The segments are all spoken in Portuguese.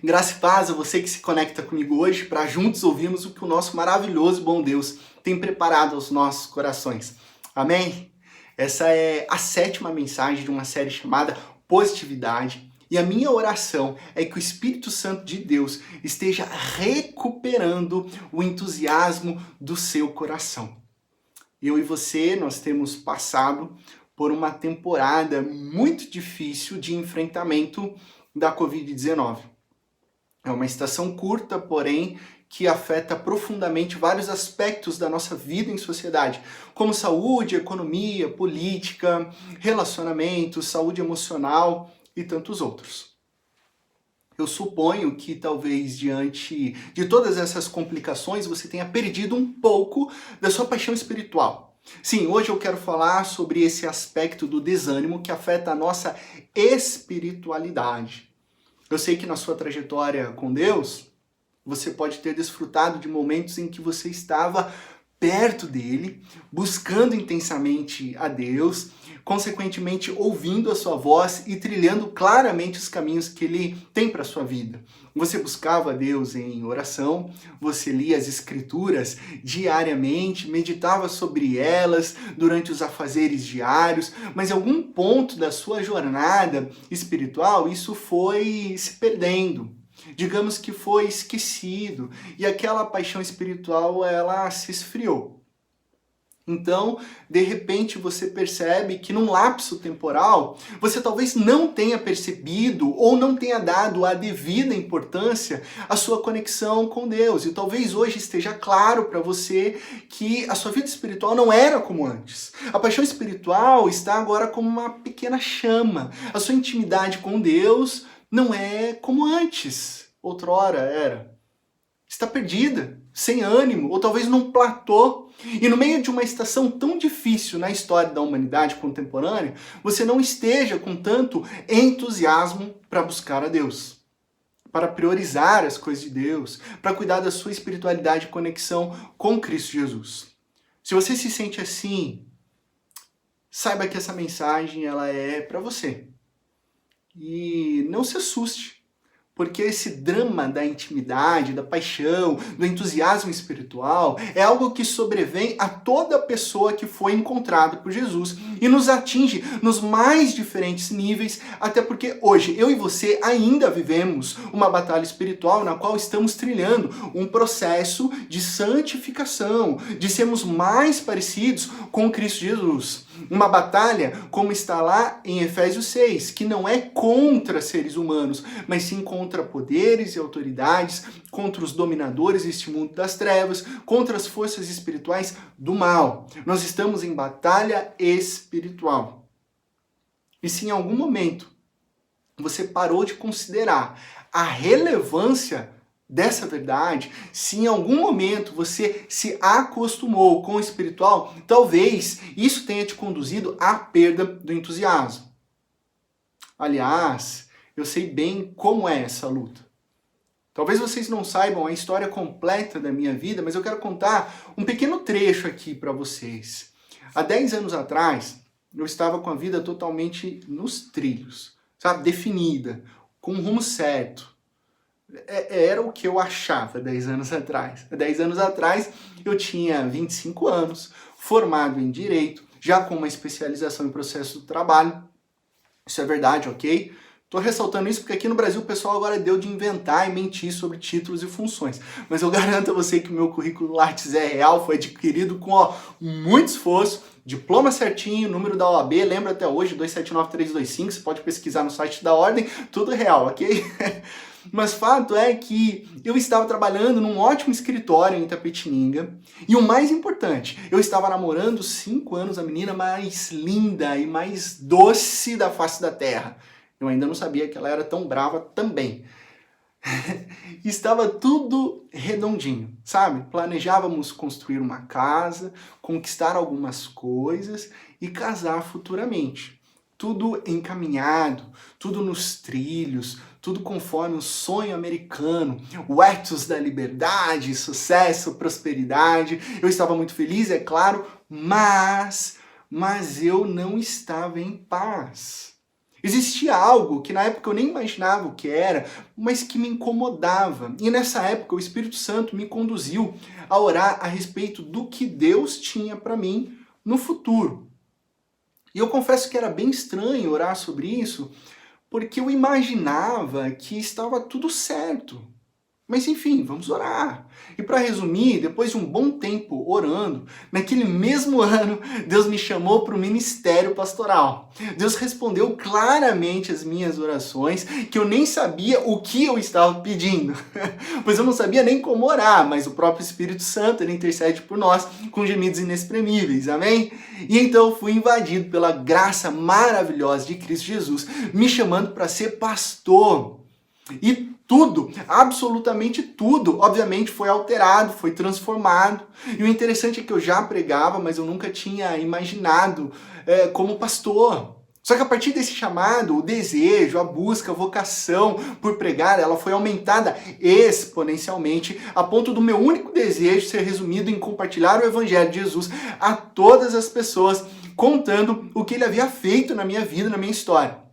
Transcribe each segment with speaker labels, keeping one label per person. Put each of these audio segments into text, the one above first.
Speaker 1: Graça e paz a você que se conecta comigo hoje para juntos ouvirmos o que o nosso maravilhoso e bom Deus tem preparado aos nossos corações. Amém? Essa é a 7ª mensagem de uma série chamada Positividade. E a minha oração é que o Espírito Santo de Deus esteja recuperando o entusiasmo do seu coração. Eu e você, nós temos passado por uma temporada muito difícil de enfrentamento da Covid-19. É uma estação curta, porém, que afeta profundamente vários aspectos da nossa vida em sociedade, como saúde, economia, política, relacionamentos, saúde emocional e tantos outros. Eu suponho que talvez diante de todas essas complicações você tenha perdido um pouco da sua paixão espiritual. Sim, hoje eu quero falar sobre esse aspecto do desânimo que afeta a nossa espiritualidade. Eu sei que na sua trajetória com Deus, você pode ter desfrutado de momentos em que você estava perto dele, buscando intensamente a Deus, consequentemente ouvindo a sua voz e trilhando claramente os caminhos que ele tem para a sua vida. Você buscava a Deus em oração, você lia as escrituras diariamente, meditava sobre elas durante os afazeres diários, mas em algum ponto da sua jornada espiritual isso foi se perdendo. Digamos que foi esquecido e aquela paixão espiritual ela se esfriou. Então, de repente, você percebe que num lapso temporal, você talvez não tenha percebido ou não tenha dado a devida importância à sua conexão com Deus. E talvez hoje esteja claro para você que a sua vida espiritual não era como antes. A paixão espiritual está agora como uma pequena chama. A sua intimidade com Deus não é como antes, outrora era. Está perdida, sem ânimo, ou talvez num platô. E no meio de uma estação tão difícil na história da humanidade contemporânea, você não esteja com tanto entusiasmo para buscar a Deus, para priorizar as coisas de Deus, para cuidar da sua espiritualidade e conexão com Cristo Jesus. Se você se sente assim, saiba que essa mensagem ela é para você. E não se assuste, porque esse drama da intimidade, da paixão, do entusiasmo espiritual é algo que sobrevém a toda pessoa que foi encontrada por Jesus e nos atinge nos mais diferentes níveis, até porque hoje eu e você ainda vivemos uma batalha espiritual na qual estamos trilhando um processo de santificação, de sermos mais parecidos com Cristo Jesus. Uma batalha, como está lá em Efésios 6, que não é contra seres humanos, mas sim contra poderes e autoridades, contra os dominadores deste mundo das trevas, contra as forças espirituais do mal. Nós estamos em batalha espiritual. E se em algum momento você parou de considerar a relevância dessa verdade, se em algum momento você se acostumou com o espiritual, talvez isso tenha te conduzido à perda do entusiasmo. Aliás, eu sei bem como é essa luta. Talvez vocês não saibam a história completa da minha vida, mas eu quero contar um pequeno trecho aqui para vocês. Há 10 anos atrás, eu estava com a vida totalmente nos trilhos, sabe? Definida, com um rumo certo. Era o que eu achava 10 anos atrás. Há 10 anos atrás eu tinha 25 anos, formado em Direito, já com uma especialização em processo do trabalho. Isso é verdade, ok? Estou ressaltando isso porque aqui no Brasil o pessoal agora deu de inventar e mentir sobre títulos e funções. Mas eu garanto a você que o meu currículo Lattes é real, foi adquirido com muito esforço, diploma certinho, número da OAB, lembra até hoje, 279325, você pode pesquisar no site da Ordem, tudo real, ok? Mas fato é que eu estava trabalhando num ótimo escritório em Itapetininga e o mais importante, eu estava namorando 5 anos a menina mais linda e mais doce da face da terra. Eu ainda não sabia que ela era tão brava também. Estava tudo redondinho, sabe? Planejávamos construir uma casa, conquistar algumas coisas e casar futuramente. Tudo encaminhado, tudo nos trilhos, tudo conforme o sonho americano, o ethos da liberdade, sucesso, prosperidade. Eu estava muito feliz, é claro, mas eu não estava em paz. Existia algo que na época eu nem imaginava o que era, mas que me incomodava. E nessa época o Espírito Santo me conduziu a orar a respeito do que Deus tinha para mim no futuro. E eu confesso que era bem estranho orar sobre isso, porque eu imaginava que estava tudo certo. Mas enfim, vamos orar. E para resumir, depois de um bom tempo orando, naquele mesmo ano, Deus me chamou para o ministério pastoral. Deus respondeu claramente as minhas orações, que eu nem sabia o que eu estava pedindo. Pois eu não sabia nem como orar, mas o próprio Espírito Santo, ele intercede por nós com gemidos inexprimíveis, amém? E então eu fui invadido pela graça maravilhosa de Cristo Jesus, me chamando para ser pastor. E tudo, absolutamente tudo, obviamente foi alterado, foi transformado. E o interessante é que eu já pregava, mas eu nunca tinha imaginado como pastor. Só que a partir desse chamado, o desejo, a busca, a vocação por pregar, ela foi aumentada exponencialmente, a ponto do meu único desejo ser resumido em compartilhar o Evangelho de Jesus a todas as pessoas, contando o que ele havia feito na minha vida, na minha história.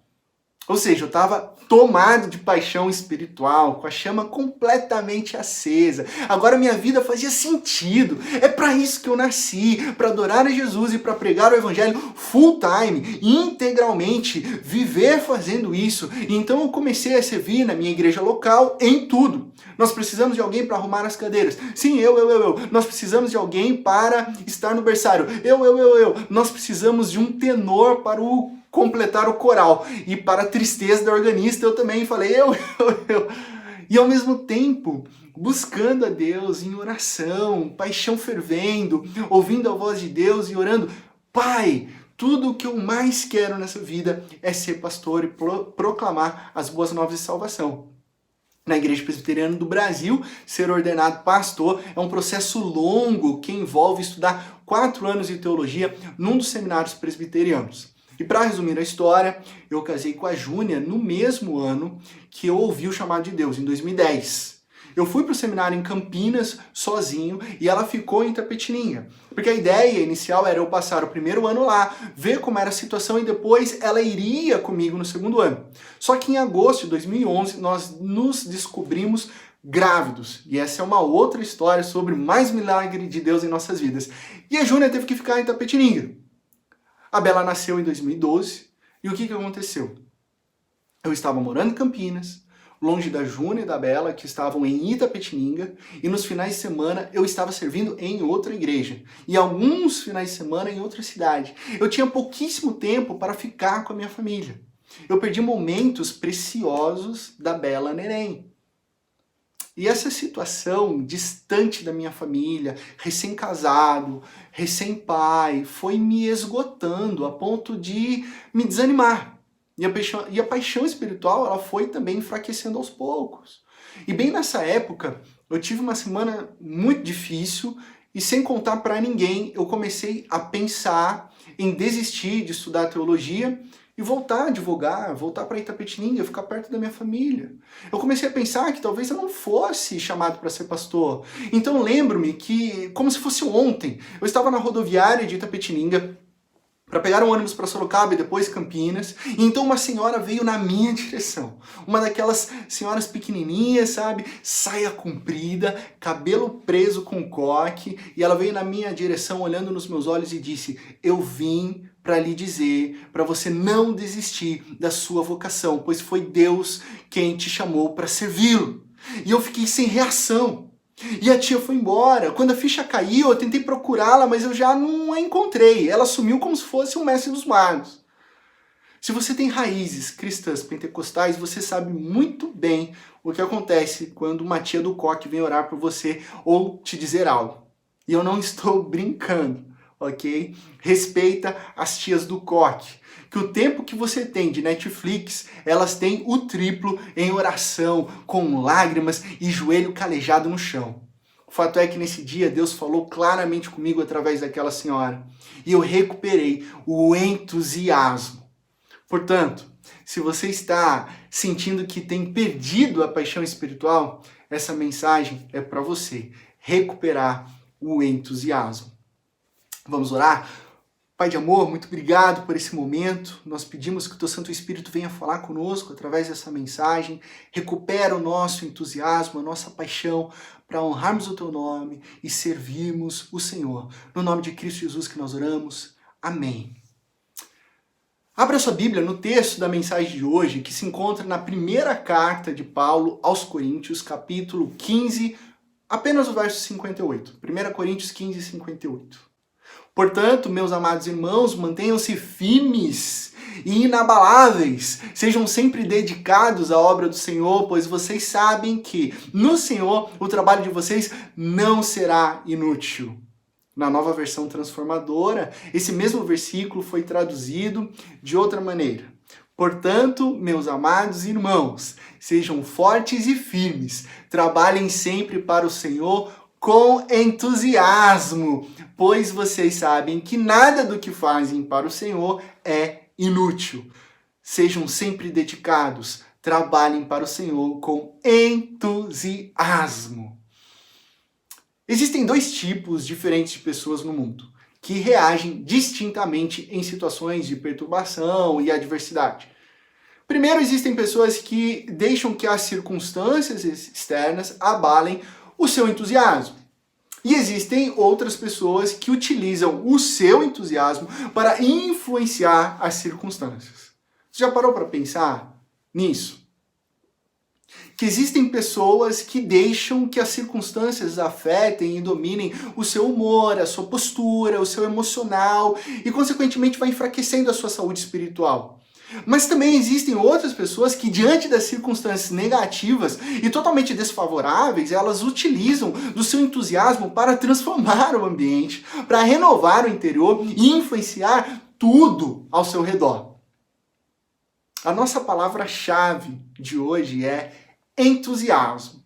Speaker 1: Ou seja, eu estava tomado de paixão espiritual, com a chama completamente acesa. Agora minha vida fazia sentido. É para isso que eu nasci, para adorar a Jesus e para pregar o Evangelho full time, integralmente, viver fazendo isso. E então eu comecei a servir na minha igreja local em tudo. Nós precisamos de alguém para arrumar as cadeiras. Sim, eu. Nós precisamos de alguém para estar no berçário. Eu. Nós precisamos de um tenor para completar o coral. E para a tristeza da organista, eu também falei, eu. E ao mesmo tempo, buscando a Deus em oração, paixão fervendo, ouvindo a voz de Deus e orando, Pai, tudo o que eu mais quero nessa vida é ser pastor e proclamar as boas novas de salvação. Na Igreja Presbiteriana do Brasil, ser ordenado pastor é um processo longo que envolve estudar 4 anos de teologia num dos seminários presbiterianos. E para resumir a história, eu casei com a Júnia no mesmo ano que eu ouvi o chamado de Deus, em 2010. Eu fui para o seminário em Campinas sozinho e ela ficou em Itapetininga. Porque a ideia inicial era eu passar o primeiro ano lá, ver como era a situação e depois ela iria comigo no segundo ano. Só que em agosto de 2011 nós nos descobrimos grávidos. E essa é uma outra história sobre mais milagre de Deus em nossas vidas. E a Júnia teve que ficar em Itapetininga. A Bela nasceu em 2012 e o que aconteceu? Eu estava morando em Campinas, longe da Júnia e da Bela, que estavam em Itapetininga, e nos finais de semana eu estava servindo em outra igreja, e alguns finais de semana em outra cidade. Eu tinha pouquíssimo tempo para ficar com a minha família. Eu perdi momentos preciosos da Bela neném. E essa situação distante da minha família, recém-casado, recém-pai, foi me esgotando a ponto de me desanimar. E a paixão espiritual, ela foi também enfraquecendo aos poucos. E bem nessa época, eu tive uma semana muito difícil e sem contar para ninguém, eu comecei a pensar em desistir de estudar teologia e voltar a advogar, voltar para Itapetininga, ficar perto da minha família. Eu comecei a pensar que talvez eu não fosse chamado para ser pastor. Então lembro-me que, como se fosse ontem, eu estava na rodoviária de Itapetininga para pegar um ônibus para Sorocaba e depois Campinas, e então uma senhora veio na minha direção. Uma daquelas senhoras pequenininhas, sabe? Saia comprida, cabelo preso com coque, e ela veio na minha direção olhando nos meus olhos e disse: "Eu vim para lhe dizer, para você não desistir da sua vocação, pois foi Deus quem te chamou para servi-lo." E eu fiquei sem reação. E a tia foi embora. Quando a ficha caiu, eu tentei procurá-la, mas eu já não a encontrei. Ela sumiu como se fosse um mestre dos magos. Se você tem raízes cristãs pentecostais, você sabe muito bem o que acontece quando uma tia do coque vem orar por você ou te dizer algo. E eu não estou brincando, ok? Respeita as tias do coque. Que o tempo que você tem de Netflix, elas têm o triplo em oração, com lágrimas e joelho calejado no chão. O fato é que nesse dia Deus falou claramente comigo através daquela senhora. E eu recuperei o entusiasmo. Portanto, se você está sentindo que tem perdido a paixão espiritual, essa mensagem é para você recuperar o entusiasmo. Vamos orar? Pai de amor, muito obrigado por esse momento. Nós pedimos que o Teu Santo Espírito venha falar conosco através dessa mensagem. Recupera o nosso entusiasmo, a nossa paixão para honrarmos o Teu nome e servirmos o Senhor. No nome de Cristo Jesus que nós oramos. Amém. Abra sua Bíblia no texto da mensagem de hoje, que se encontra na primeira carta de Paulo aos Coríntios, capítulo 15, apenas o verso 58. 1 Coríntios 15, 58. Portanto, meus amados irmãos, mantenham-se firmes e inabaláveis. Sejam sempre dedicados à obra do Senhor, pois vocês sabem que no Senhor o trabalho de vocês não será inútil. Na Nova Versão Transformadora, esse mesmo versículo foi traduzido de outra maneira. Portanto, meus amados irmãos, sejam fortes e firmes. Trabalhem sempre para o Senhor com entusiasmo, pois vocês sabem que nada do que fazem para o Senhor é inútil. Sejam sempre dedicados, trabalhem para o Senhor com entusiasmo. Existem dois tipos diferentes de pessoas no mundo, que reagem distintamente em situações de perturbação e adversidade. Primeiro, existem pessoas que deixam que as circunstâncias externas abalem o seu entusiasmo. E existem outras pessoas que utilizam o seu entusiasmo para influenciar as circunstâncias. Você já parou para pensar nisso? Que existem pessoas que deixam que as circunstâncias afetem e dominem o seu humor, a sua postura, o seu emocional e, consequentemente, vai enfraquecendo a sua saúde espiritual. Mas também existem outras pessoas que, diante das circunstâncias negativas e totalmente desfavoráveis, elas utilizam do seu entusiasmo para transformar o ambiente, para renovar o interior e influenciar tudo ao seu redor. A nossa palavra-chave de hoje é entusiasmo.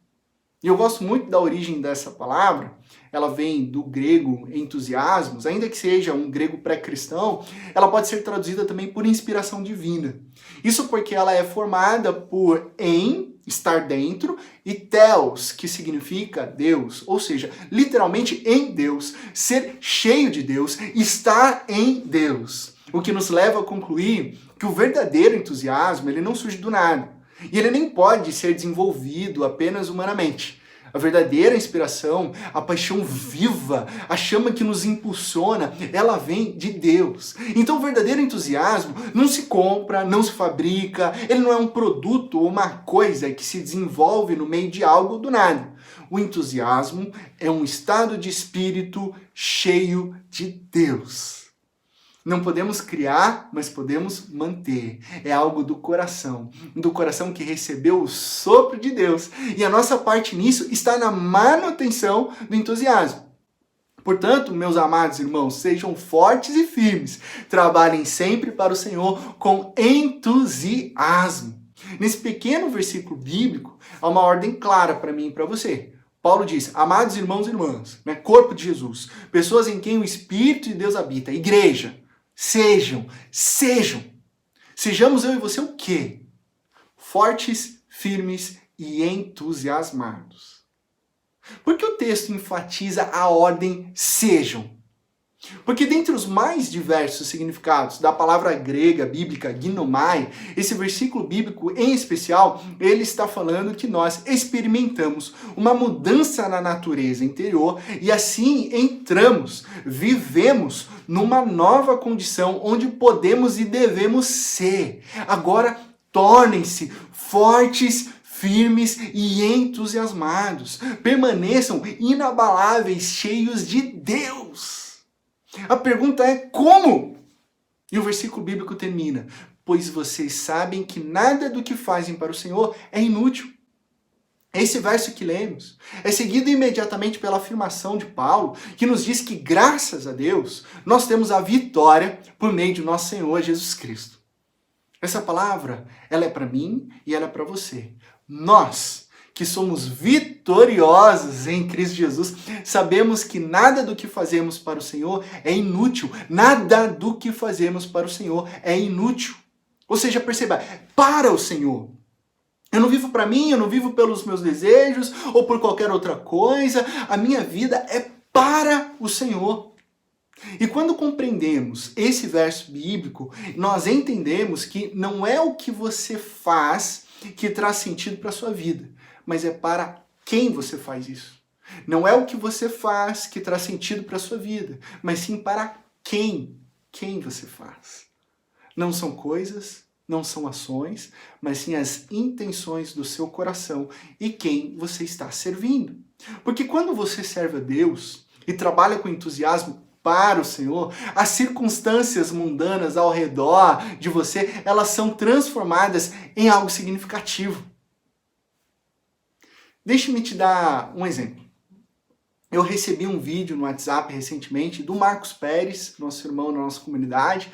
Speaker 1: E eu gosto muito da origem dessa palavra. Ela vem do grego entusiasmos, ainda que seja um grego pré-cristão, ela pode ser traduzida também por inspiração divina. Isso porque ela é formada por estar dentro, e theos, que significa Deus, ou seja, literalmente em Deus, ser cheio de Deus, estar em Deus. O que nos leva a concluir que o verdadeiro entusiasmo, ele não surge do nada, e ele nem pode ser desenvolvido apenas humanamente. A verdadeira inspiração, a paixão viva, a chama que nos impulsiona, ela vem de Deus. Então o verdadeiro entusiasmo não se compra, não se fabrica, ele não é um produto ou uma coisa que se desenvolve no meio de algo do nada. O entusiasmo é um estado de espírito cheio de Deus. Não podemos criar, mas podemos manter. É algo do coração que recebeu o sopro de Deus. E a nossa parte nisso está na manutenção do entusiasmo. Portanto, meus amados irmãos, sejam fortes e firmes. Trabalhem sempre para o Senhor com entusiasmo. Nesse pequeno versículo bíblico, há uma ordem clara para mim e para você. Paulo diz, amados irmãos e irmãs, né, corpo de Jesus, pessoas em quem o Espírito de Deus habita, igreja, sejamos eu e você o quê? Fortes, firmes e entusiasmados. Por que o texto enfatiza a ordem sejam? Porque dentre os mais diversos significados da palavra grega, bíblica, ginomai, esse versículo bíblico em especial, ele está falando que nós experimentamos uma mudança na natureza interior e assim vivemos numa nova condição onde podemos e devemos ser. Agora, tornem-se fortes, firmes e entusiasmados. Permaneçam inabaláveis, cheios de Deus. A pergunta é como? E o versículo bíblico termina, pois vocês sabem que nada do que fazem para o Senhor é inútil. Esse verso que lemos é seguido imediatamente pela afirmação de Paulo, que nos diz que graças a Deus nós temos a vitória por meio de nosso Senhor Jesus Cristo. Essa palavra, ela é para mim e ela é para você. Nós, que somos vitoriosos em Cristo Jesus, sabemos que nada do que fazemos para o Senhor é inútil. Nada do que fazemos para o Senhor é inútil. Ou seja, perceba, para o Senhor. Eu não vivo para mim, eu não vivo pelos meus desejos ou por qualquer outra coisa. A minha vida é para o Senhor. E quando compreendemos esse verso bíblico, nós entendemos que não é o que você faz que traz sentido para a sua vida, mas é para quem você faz isso. Não é o que você faz que traz sentido para a sua vida, mas sim para quem você faz. Não são coisas, não são ações, mas sim as intenções do seu coração e quem você está servindo. Porque quando você serve a Deus e trabalha com entusiasmo para o Senhor, as circunstâncias mundanas ao redor de você, elas são transformadas em algo significativo. Deixe-me te dar um exemplo. Eu recebi um vídeo no WhatsApp recentemente do Marcos Pérez, nosso irmão na nossa comunidade,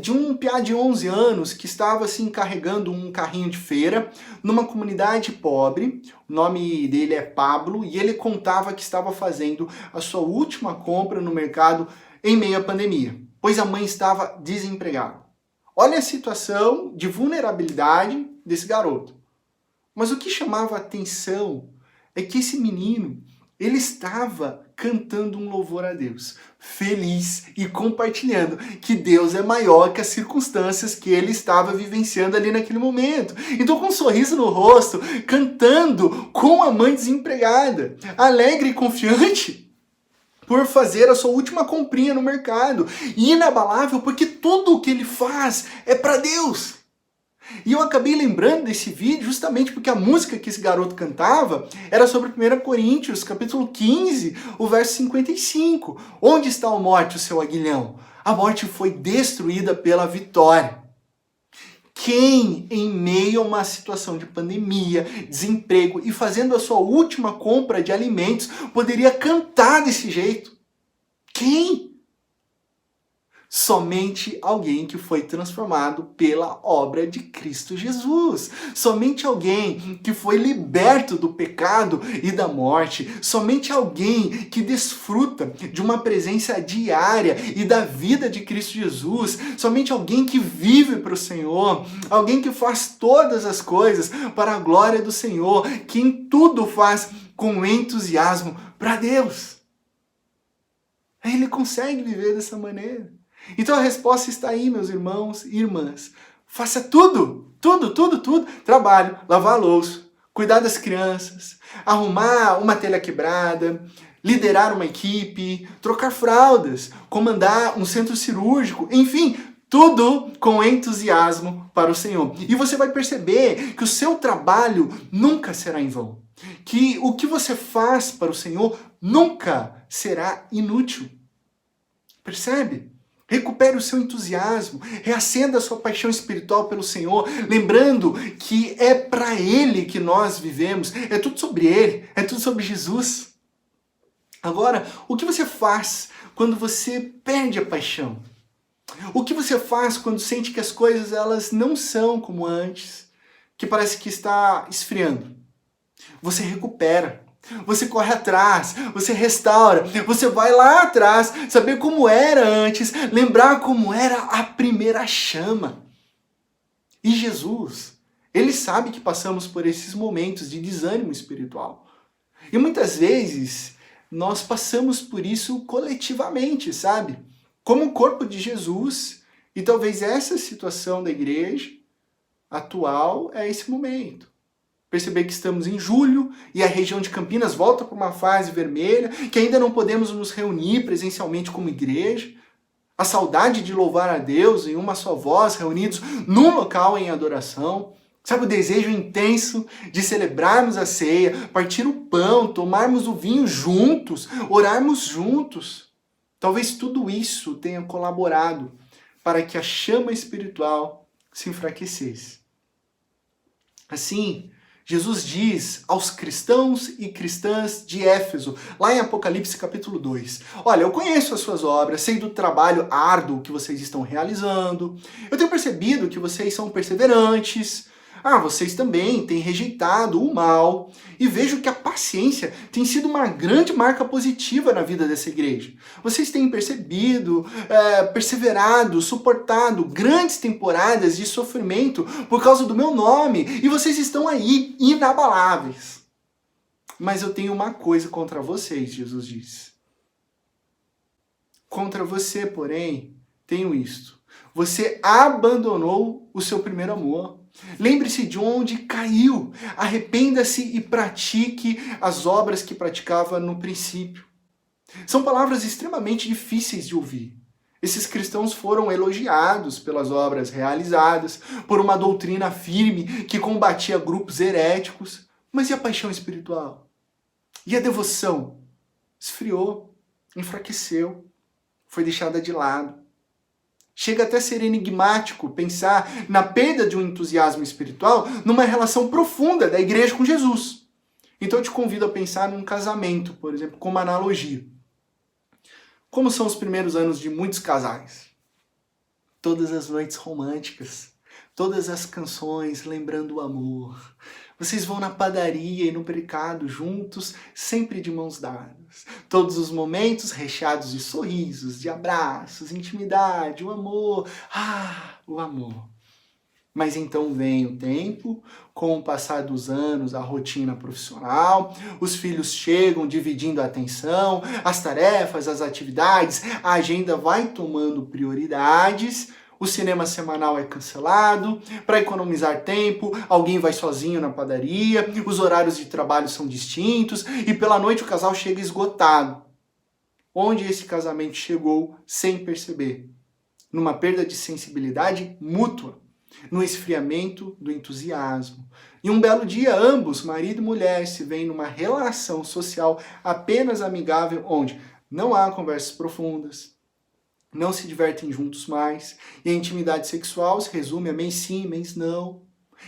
Speaker 1: de um piá de 11 anos que estava assim carregando um carrinho de feira numa comunidade pobre. O nome dele é Pablo e ele contava que estava fazendo a sua última compra no mercado em meio à pandemia, pois a mãe estava desempregada. Olha a situação de vulnerabilidade desse garoto. Mas o que chamava a atenção é que esse menino, ele estava cantando um louvor a Deus, feliz e compartilhando que Deus é maior que as circunstâncias que ele estava vivenciando ali naquele momento. Então, com um sorriso no rosto, cantando com a mãe desempregada, alegre e confiante por fazer a sua última comprinha no mercado, e inabalável porque tudo o que ele faz é para Deus. E eu acabei lembrando desse vídeo justamente porque a música que esse garoto cantava era sobre 1 Coríntios, capítulo 15, o verso 55. Onde está a morte, o seu aguilhão? A morte foi destruída pela vitória. Quem, em meio a uma situação de pandemia, desemprego e fazendo a sua última compra de alimentos, poderia cantar desse jeito? Quem? Somente alguém que foi transformado pela obra de Cristo Jesus. Somente alguém que foi liberto do pecado e da morte. Somente alguém que desfruta de uma presença diária e da vida de Cristo Jesus. Somente alguém que vive para o Senhor. Alguém que faz todas as coisas para a glória do Senhor. Que em tudo faz com entusiasmo para Deus. Ele consegue viver dessa maneira. Então a resposta está aí, meus irmãos e irmãs. Faça tudo. Trabalho, lavar a louça, cuidar das crianças, arrumar uma telha quebrada, liderar uma equipe, trocar fraldas, comandar um centro cirúrgico, enfim, tudo com entusiasmo para o Senhor. E você vai perceber que o seu trabalho nunca será em vão. Que o que você faz para o Senhor nunca será inútil. Percebe? Recupere o seu entusiasmo, reacenda a sua paixão espiritual pelo Senhor, lembrando que é para Ele que nós vivemos, é tudo sobre Ele, é tudo sobre Jesus. Agora, o que você faz quando você perde a paixão? O que você faz quando sente que as coisas elas não são como antes, que parece que está esfriando? Você recupera. Você corre atrás, você restaura, você vai lá atrás, saber como era antes, lembrar como era a primeira chama. E Jesus, Ele sabe que passamos por esses momentos de desânimo espiritual. E muitas vezes nós passamos por isso coletivamente, sabe? Como o corpo de Jesus, e talvez essa situação da igreja atual é esse momento. Perceber que estamos em julho e a região de Campinas volta para uma fase vermelha, que ainda não podemos nos reunir presencialmente como igreja. A saudade de louvar a Deus em uma só voz, reunidos num local em adoração. Sabe, o desejo intenso de celebrarmos a ceia, partir o pão, tomarmos o vinho juntos, orarmos juntos. Talvez tudo isso tenha colaborado para que a chama espiritual se enfraquecesse. Assim, Jesus diz aos cristãos e cristãs de Éfeso, lá em Apocalipse capítulo 2, olha, eu conheço as suas obras, sei do trabalho árduo que vocês estão realizando, eu tenho percebido que vocês são perseverantes, vocês também têm rejeitado o mal, e vejo que a paciência tem sido uma grande marca positiva na vida dessa igreja. Vocês têm percebido, perseverado, suportado grandes temporadas de sofrimento por causa do meu nome, e vocês estão aí, inabaláveis. Mas eu tenho uma coisa contra vocês, Jesus diz. Contra você, porém, tenho isto: você abandonou o seu primeiro amor. Lembre-se de onde caiu, arrependa-se e pratique as obras que praticava no princípio. São palavras extremamente difíceis de ouvir. Esses cristãos foram elogiados pelas obras realizadas, por uma doutrina firme que combatia grupos heréticos. Mas e a paixão espiritual? E a devoção? Esfriou, enfraqueceu, foi deixada de lado. Chega até a ser enigmático pensar na perda de um entusiasmo espiritual numa relação profunda da igreja com Jesus. Então eu te convido a pensar num casamento, por exemplo, como analogia. Como são os primeiros anos de muitos casais? Todas as noites românticas, todas as canções lembrando o amor. Vocês vão na padaria e no mercado juntos, sempre de mãos dadas. Todos os momentos recheados de sorrisos, de abraços, intimidade, o amor. Ah, o amor. Mas então vem o tempo, com o passar dos anos, a rotina profissional, os filhos chegam dividindo a atenção, as tarefas, as atividades, a agenda vai tomando prioridades, o cinema semanal é cancelado, para economizar tempo, alguém vai sozinho na padaria, os horários de trabalho são distintos e pela noite o casal chega esgotado. Onde esse casamento chegou sem perceber? Numa perda de sensibilidade mútua, no esfriamento do entusiasmo. E um belo dia, ambos, marido e mulher, se veem numa relação social apenas amigável, onde não há conversas profundas, não se divertem juntos mais, e a intimidade sexual se resume a mês sim, mês não.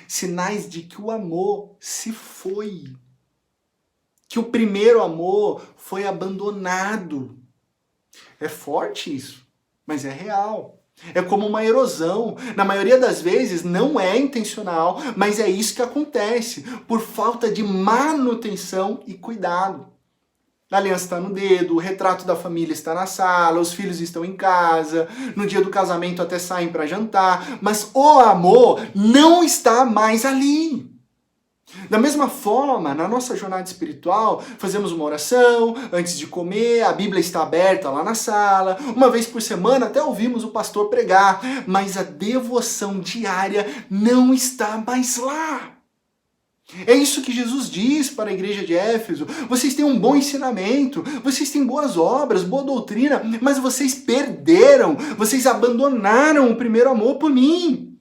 Speaker 1: Sinais de que o amor se foi. Que o primeiro amor foi abandonado. É forte isso, mas é real. É como uma erosão. Na maioria das vezes não é intencional, mas é isso que acontece, por falta de manutenção e cuidado. A aliança está no dedo, o retrato da família está na sala, os filhos estão em casa, no dia do casamento até saem para jantar, mas o amor não está mais ali. Da mesma forma, na nossa jornada espiritual, fazemos uma oração antes de comer, a Bíblia está aberta lá na sala, uma vez por semana até ouvimos o pastor pregar, mas a devoção diária não está mais lá. É isso que Jesus diz para a igreja de Éfeso. Vocês têm um bom ensinamento, vocês têm boas obras, boa doutrina, mas vocês perderam, vocês abandonaram o primeiro amor por mim.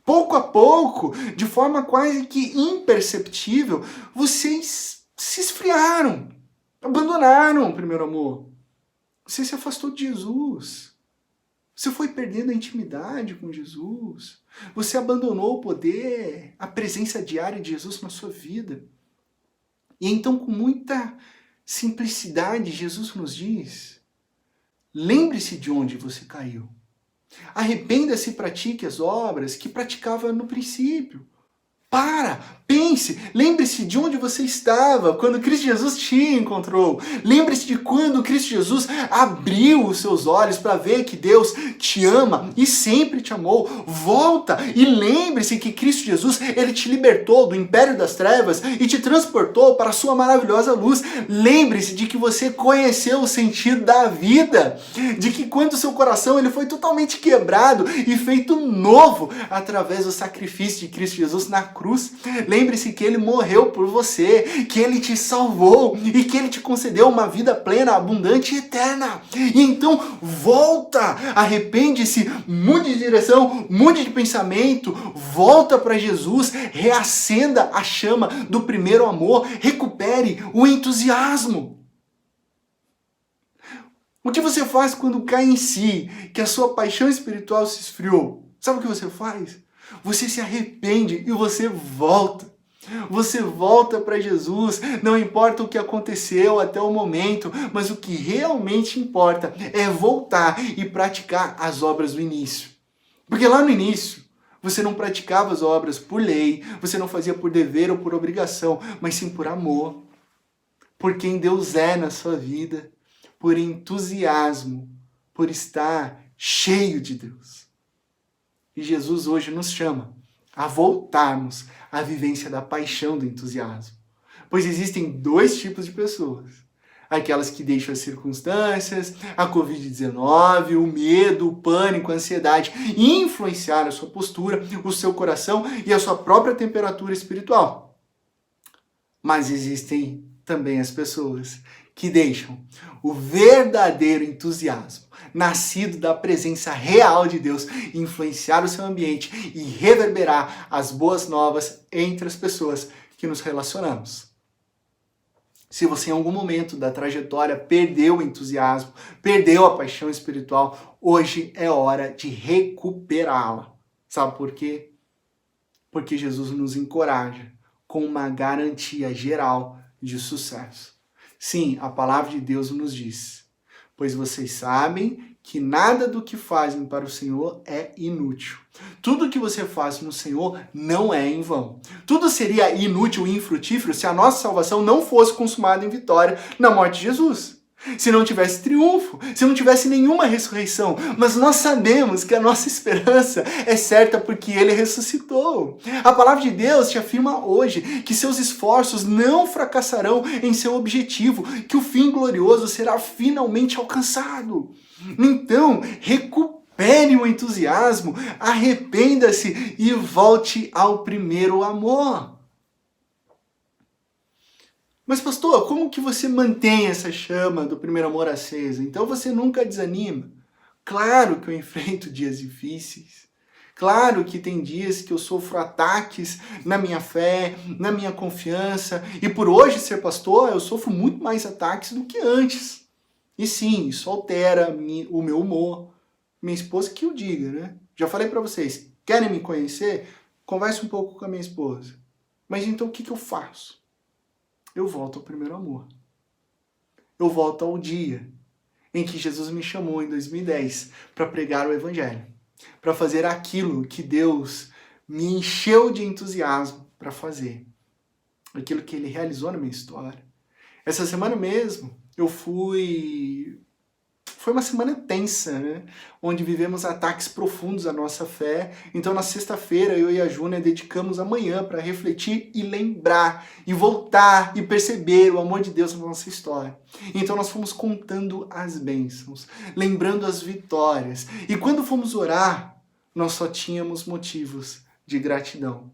Speaker 1: Pouco a pouco, de forma quase que imperceptível, vocês se esfriaram, abandonaram o primeiro amor. Você se afastou de Jesus. Você foi perdendo a intimidade com Jesus. Você abandonou o poder, a presença diária de Jesus na sua vida. E então, com muita simplicidade, Jesus nos diz: lembre-se de onde você caiu. Arrependa-se e pratique as obras que praticava no princípio. Pense, lembre-se de onde você estava quando Cristo Jesus te encontrou. Lembre-se de quando Cristo Jesus abriu os seus olhos para ver que Deus te ama e sempre te amou. Volta e lembre-se que Cristo Jesus, ele te libertou do império das trevas e te transportou para a sua maravilhosa luz. Lembre-se de que você conheceu o sentido da vida, de que quando o seu coração ele foi totalmente quebrado e feito novo através do sacrifício de Cristo Jesus na cruz. Lembre-se que ele morreu por você, que ele te salvou e que ele te concedeu uma vida plena, abundante e eterna. E então volta, arrepende-se, mude de direção, mude de pensamento, volta para Jesus, reacenda a chama do primeiro amor, recupere o entusiasmo. O que você faz quando cai em si, que a sua paixão espiritual se esfriou? Sabe o que você faz? Você se arrepende e você volta. Você volta para Jesus, não importa o que aconteceu até o momento, mas o que realmente importa é voltar e praticar as obras do início. Porque lá no início, você não praticava as obras por lei, você não fazia por dever ou por obrigação, mas sim por amor, por quem Deus é na sua vida, por entusiasmo, por estar cheio de Deus. E Jesus hoje nos chama a voltarmos à vivência da paixão do entusiasmo. Pois existem dois tipos de pessoas. Aquelas que deixam as circunstâncias, a Covid-19, o medo, o pânico, a ansiedade influenciar a sua postura, o seu coração e a sua própria temperatura espiritual. Mas existem também as pessoas que deixam o verdadeiro entusiasmo, nascido da presença real de Deus, influenciar o seu ambiente e reverberar as boas novas entre as pessoas que nos relacionamos. Se você em algum momento da trajetória perdeu o entusiasmo, perdeu a paixão espiritual, hoje é hora de recuperá-la. Sabe por quê? Porque Jesus nos encoraja com uma garantia geral de sucesso. Sim, a palavra de Deus nos diz: pois vocês sabem que nada do que fazem para o Senhor é inútil. Tudo que você faz no Senhor não é em vão. Tudo seria inútil e infrutífero se a nossa salvação não fosse consumada em vitória na morte de Jesus. Se não tivesse triunfo, se não tivesse nenhuma ressurreição. Mas nós sabemos que a nossa esperança é certa porque Ele ressuscitou. A palavra de Deus te afirma hoje que seus esforços não fracassarão em seu objetivo, que o fim glorioso será finalmente alcançado. Então, recupere o entusiasmo, arrependa-se e volte ao primeiro amor. Mas pastor, como que você mantém essa chama do primeiro amor acesa? Então você nunca desanima. Claro que eu enfrento dias difíceis. Claro que tem dias que eu sofro ataques na minha fé, na minha confiança. E por hoje ser pastor, eu sofro muito mais ataques do que antes. E sim, isso altera o meu humor. Minha esposa que o diga, né? Já falei pra vocês, querem me conhecer? Converse um pouco com a minha esposa. Mas então o que eu faço? Eu volto ao primeiro amor. Eu volto ao dia em que Jesus me chamou em 2010 para pregar o Evangelho, para fazer aquilo que Deus me encheu de entusiasmo para fazer, aquilo que Ele realizou na minha história. Essa semana mesmo eu Foi uma semana tensa, né? Onde vivemos ataques profundos à nossa fé. Então, na sexta-feira, eu e a Júnia dedicamos a manhã para refletir e lembrar, e voltar e perceber o amor de Deus na nossa história. Então, nós fomos contando as bênçãos, lembrando as vitórias. E quando fomos orar, nós só tínhamos motivos de gratidão.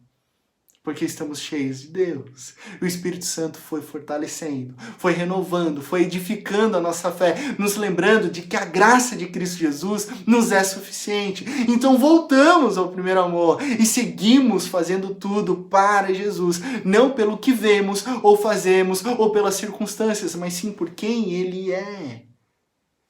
Speaker 1: Porque estamos cheios de Deus. O Espírito Santo foi fortalecendo, foi renovando, foi edificando a nossa fé, nos lembrando de que a graça de Cristo Jesus nos é suficiente. Então voltamos ao primeiro amor e seguimos fazendo tudo para Jesus, não pelo que vemos ou fazemos ou pelas circunstâncias, mas sim por quem Ele é.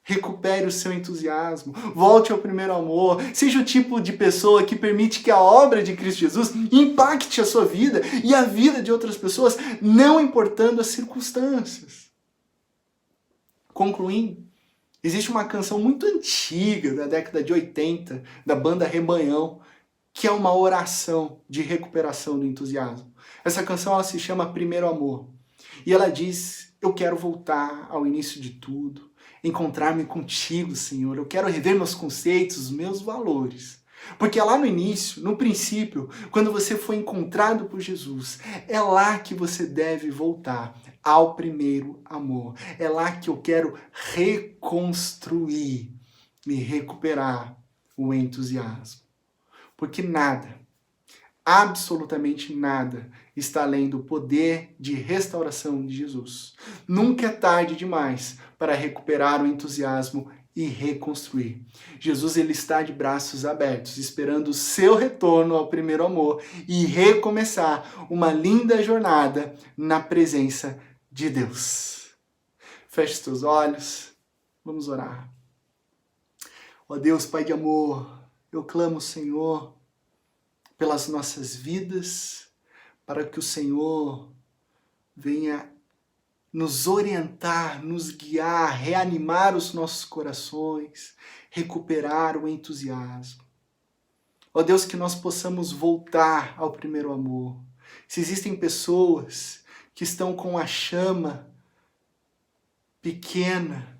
Speaker 1: Recupere o seu entusiasmo, volte ao primeiro amor, seja o tipo de pessoa que permite que a obra de Cristo Jesus impacte a sua vida e a vida de outras pessoas, não importando as circunstâncias. Concluindo, existe uma canção muito antiga, da década de 80, da banda Rebanhão, que é uma oração de recuperação do entusiasmo. Essa canção ela se chama Primeiro Amor. E ela diz: eu quero voltar ao início de tudo, encontrar-me contigo, Senhor. Eu quero rever meus conceitos, meus valores. Porque é lá no início, no princípio, quando você foi encontrado por Jesus, é lá que você deve voltar ao primeiro amor. É lá que eu quero reconstruir e recuperar o entusiasmo. Porque nada, absolutamente nada, está além do poder de restauração de Jesus. Nunca é tarde demais para recuperar o entusiasmo e reconstruir. Jesus ele está de braços abertos, esperando o seu retorno ao primeiro amor e recomeçar uma linda jornada na presença de Deus. Feche os teus olhos, vamos orar. Ó Deus, Pai de amor, eu clamo, Senhor, pelas nossas vidas, para que o Senhor venha nos orientar, nos guiar, reanimar os nossos corações, recuperar o entusiasmo. Ó Deus, que nós possamos voltar ao primeiro amor. Se existem pessoas que estão com a chama pequena,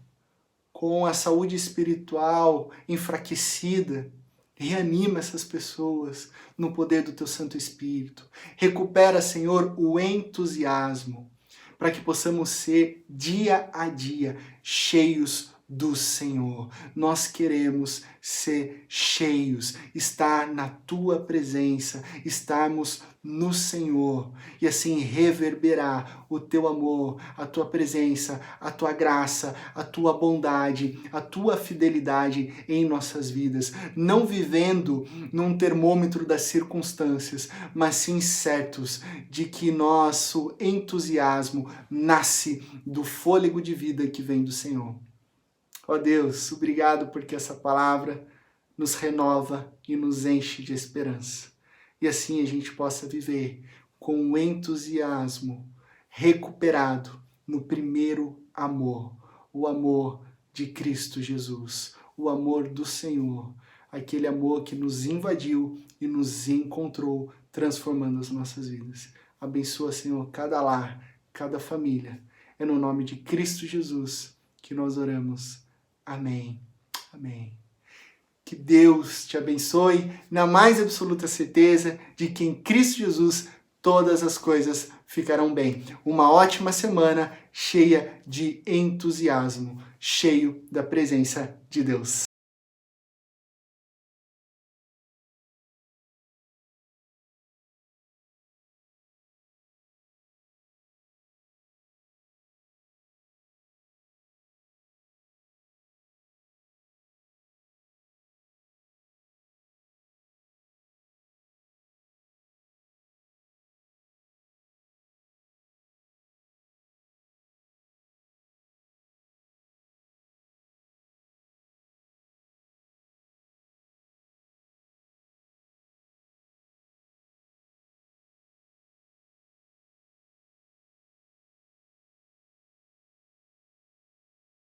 Speaker 1: com a saúde espiritual enfraquecida, reanima essas pessoas no poder do Teu Santo Espírito. Recupera, Senhor, o entusiasmo. para que possamos ser dia a dia cheios do Senhor. Nós queremos ser cheios, estar na tua presença, estarmos no Senhor e assim reverberar o teu amor, a tua presença, a tua graça, a tua bondade, a tua fidelidade em nossas vidas, não vivendo num termômetro das circunstâncias, mas sim certos de que nosso entusiasmo nasce do fôlego de vida que vem do Senhor. Ó Deus, obrigado porque essa palavra nos renova e nos enche de esperança. E assim a gente possa viver com o entusiasmo recuperado no primeiro amor, o amor de Cristo Jesus, o amor do Senhor, aquele amor que nos invadiu e nos encontrou, transformando as nossas vidas. Abençoa, Senhor, cada lar, cada família. É no nome de Cristo Jesus que nós oramos. Amém. Amém. Que Deus te abençoe na mais absoluta certeza de que em Cristo Jesus todas as coisas ficarão bem. Uma ótima semana cheia de entusiasmo, cheio da presença de Deus.